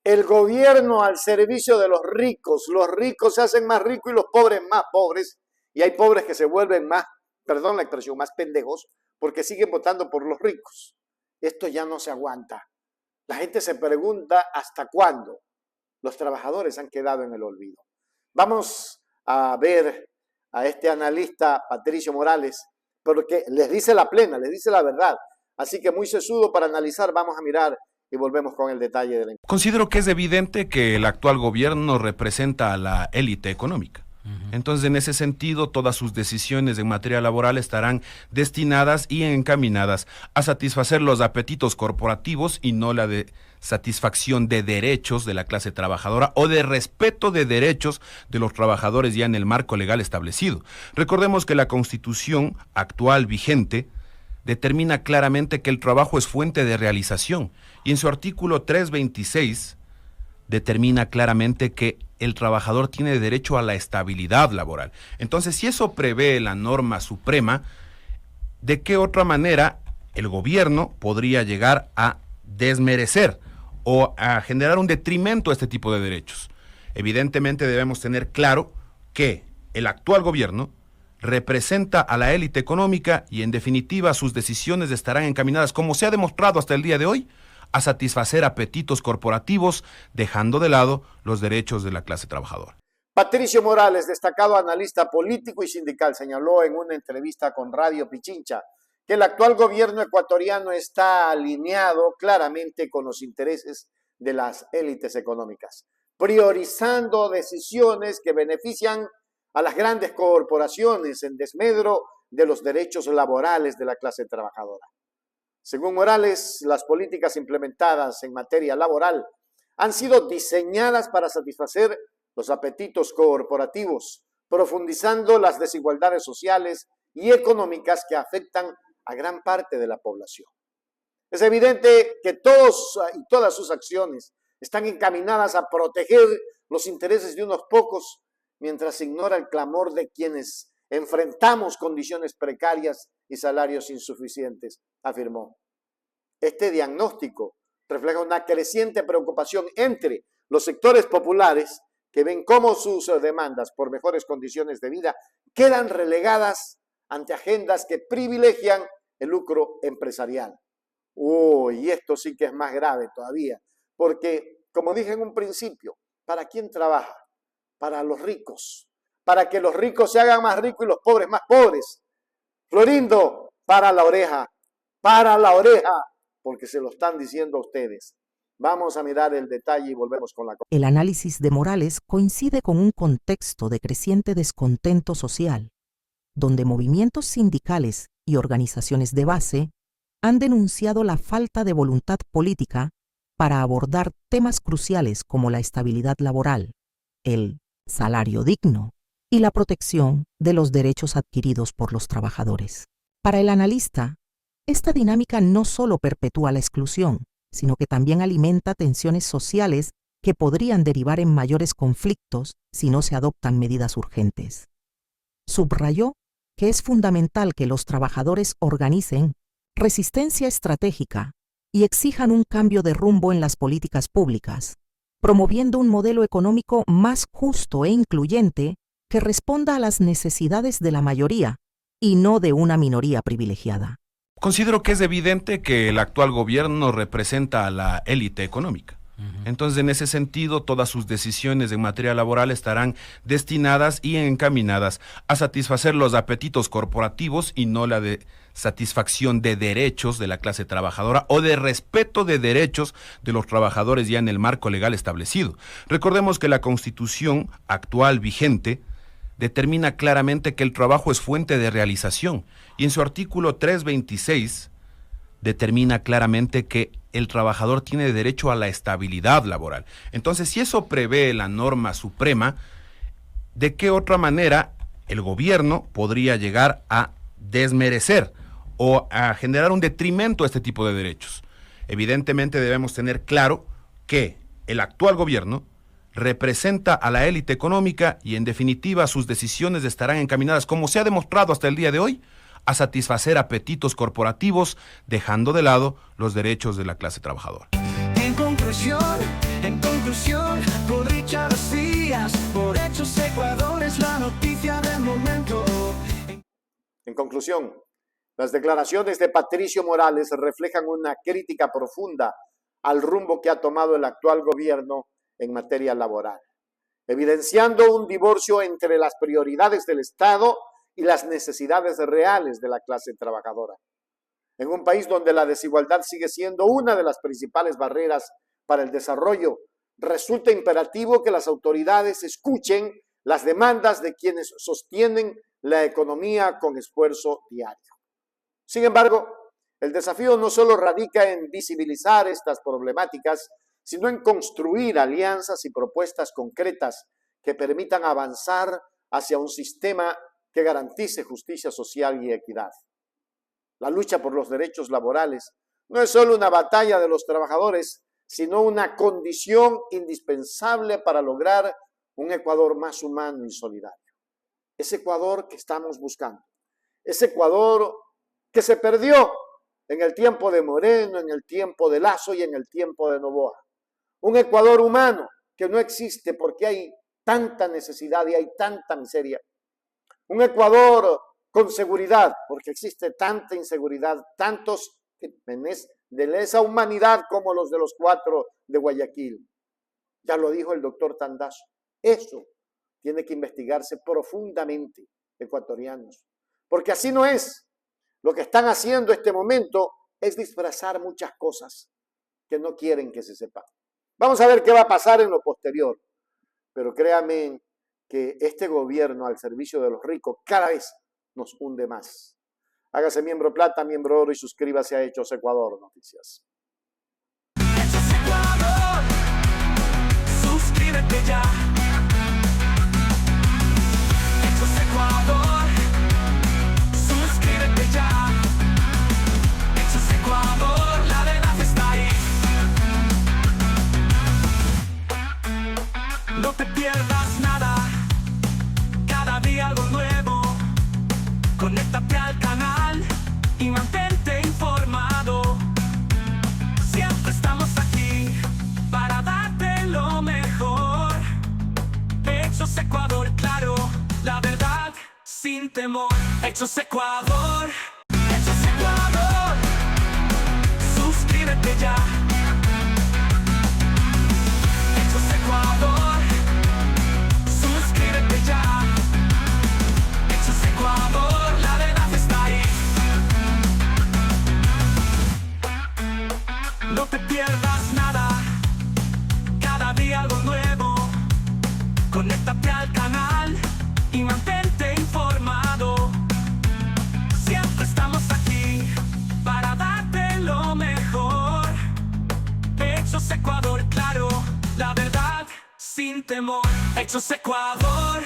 El gobierno al servicio de los ricos se hacen más ricos y los pobres más pobres, y hay pobres que se vuelven más, perdón la expresión, más pendejos, porque siguen votando por los ricos. Esto ya no se aguanta. La gente se pregunta hasta cuándo. Los trabajadores han quedado en el olvido. Vamos a ver a este analista Patricio Morales, porque les dice la plena, les dice la verdad. Así que muy sesudo para analizar, vamos a mirar y volvemos con el detalle de la... Considero que es evidente que el actual gobierno representa a la élite económica. Entonces, en ese sentido, todas sus decisiones en materia laboral estarán destinadas y encaminadas a satisfacer los apetitos corporativos y no la de satisfacción de derechos de la clase trabajadora o de respeto de derechos de los trabajadores ya en el marco legal establecido. Recordemos que la Constitución actual vigente determina claramente que el trabajo es fuente de realización y en su artículo 326 determina claramente que el trabajador tiene derecho a la estabilidad laboral. Entonces, si eso prevé la norma suprema, ¿de qué otra manera el gobierno podría llegar a desmerecer o a generar un detrimento a este tipo de derechos? Evidentemente debemos tener claro que el actual gobierno representa a la élite económica y en definitiva sus decisiones estarán encaminadas, como se ha demostrado hasta el día de hoy, a satisfacer apetitos corporativos, dejando de lado los derechos de la clase trabajadora. Patricio Morales, destacado analista político y sindical, señaló en una entrevista con Radio Pichincha que el actual gobierno ecuatoriano está alineado claramente con los intereses de las élites económicas, priorizando decisiones que benefician a las grandes corporaciones en desmedro de los derechos laborales de la clase trabajadora. Según Morales, las políticas implementadas en materia laboral han sido diseñadas para satisfacer los apetitos corporativos, profundizando las desigualdades sociales y económicas que afectan a gran parte de la población. Es evidente que todos y todas sus acciones están encaminadas a proteger los intereses de unos pocos, mientras se ignora el clamor de quienes enfrentamos condiciones precarias y salarios insuficientes, afirmó. Este diagnóstico refleja una creciente preocupación entre los sectores populares que ven cómo sus demandas por mejores condiciones de vida quedan relegadas ante agendas que privilegian el lucro empresarial. Y esto sí que es más grave todavía, porque, como dije en un principio, ¿para quién trabaja? Para los ricos, para que los ricos se hagan más ricos y los pobres más pobres. Florindo, para la oreja, porque se lo están diciendo a ustedes. Vamos a mirar el detalle y volvemos con la... El análisis de Morales coincide con un contexto de creciente descontento social, donde movimientos sindicales y organizaciones de base han denunciado la falta de voluntad política para abordar temas cruciales como la estabilidad laboral, el salario digno y la protección de los derechos adquiridos por los trabajadores. Para el analista, esta dinámica no solo perpetúa la exclusión, sino que también alimenta tensiones sociales que podrían derivar en mayores conflictos si no se adoptan medidas urgentes. Subrayó que es fundamental que los trabajadores organicen resistencia estratégica y exijan un cambio de rumbo en las políticas públicas, promoviendo un modelo económico más justo e incluyente que responda a las necesidades de la mayoría y no de una minoría privilegiada. Considero que es evidente que el actual gobierno representa a la élite económica. Entonces, en ese sentido, todas sus decisiones en materia laboral estarán destinadas y encaminadas a satisfacer los apetitos corporativos y no la de satisfacción de derechos de la clase trabajadora o de respeto de derechos de los trabajadores ya en el marco legal establecido. Recordemos que la Constitución actual vigente determina claramente que el trabajo es fuente de realización y en su artículo 326 determina claramente que el trabajador tiene derecho a la estabilidad laboral. Entonces, si eso prevé la norma suprema, ¿de qué otra manera el gobierno podría llegar a desmerecer o a generar un detrimento a este tipo de derechos? Evidentemente debemos tener claro que el actual gobierno representa a la élite económica y en definitiva sus decisiones estarán encaminadas, como se ha demostrado hasta el día de hoy, a satisfacer apetitos corporativos, dejando de lado los derechos de la clase trabajadora. En conclusión, por Richard Díaz, por Hechos Ecuador es la noticia del momento. En conclusión, las declaraciones de Patricio Morales reflejan una crítica profunda al rumbo que ha tomado el actual gobierno en materia laboral, evidenciando un divorcio entre las prioridades del Estado y las necesidades reales de la clase trabajadora. En un país donde la desigualdad sigue siendo una de las principales barreras para el desarrollo, resulta imperativo que las autoridades escuchen las demandas de quienes sostienen la economía con esfuerzo diario. Sin embargo, el desafío no solo radica en visibilizar estas problemáticas, sino en construir alianzas y propuestas concretas que permitan avanzar hacia un sistema que garantice justicia social y equidad. La lucha por los derechos laborales no es solo una batalla de los trabajadores, sino una condición indispensable para lograr un Ecuador más humano y solidario. Ese Ecuador que estamos buscando, ese Ecuador que se perdió en el tiempo de Moreno, en el tiempo de Lasso y en el tiempo de Noboa. Un Ecuador humano que no existe porque hay tanta necesidad y hay tanta miseria. Un Ecuador con seguridad, porque existe tanta inseguridad, tantos crímenes de lesa humanidad como los de los 4 de Guayaquil. Ya lo dijo el doctor Tandazo. Eso tiene que investigarse profundamente, ecuatorianos, porque así no es. Lo que están haciendo en este momento es disfrazar muchas cosas que no quieren que se sepan. Vamos a ver qué va a pasar en lo posterior, pero créanme que este gobierno al servicio de los ricos cada vez nos hunde más. Hágase miembro plata, miembro oro y suscríbase a Hechos Ecuador Noticias. Hechos Ecuador, suscríbete ya. Hechos Ecuador, suscríbete ya. Hechos Ecuador, la verdad está ahí. No te pierdas nada, cada día algo nuevo. Conéctate al canal y mantente informado. Siempre estamos aquí para darte lo mejor. Hechos Ecuador, claro, la verdad sin temor. Hechos Ecuador, suscríbete ya. Hechos Ecuador, suscríbete ya. Hechos Ecuador, la verdad está ahí. No te pierdas nada, cada día algo nuevo. Conéctate al canal y mantente informado. Siempre estamos aquí para darte lo mejor. Hechos Ecuador, claro, la verdad sin temor. Hechos Ecuador.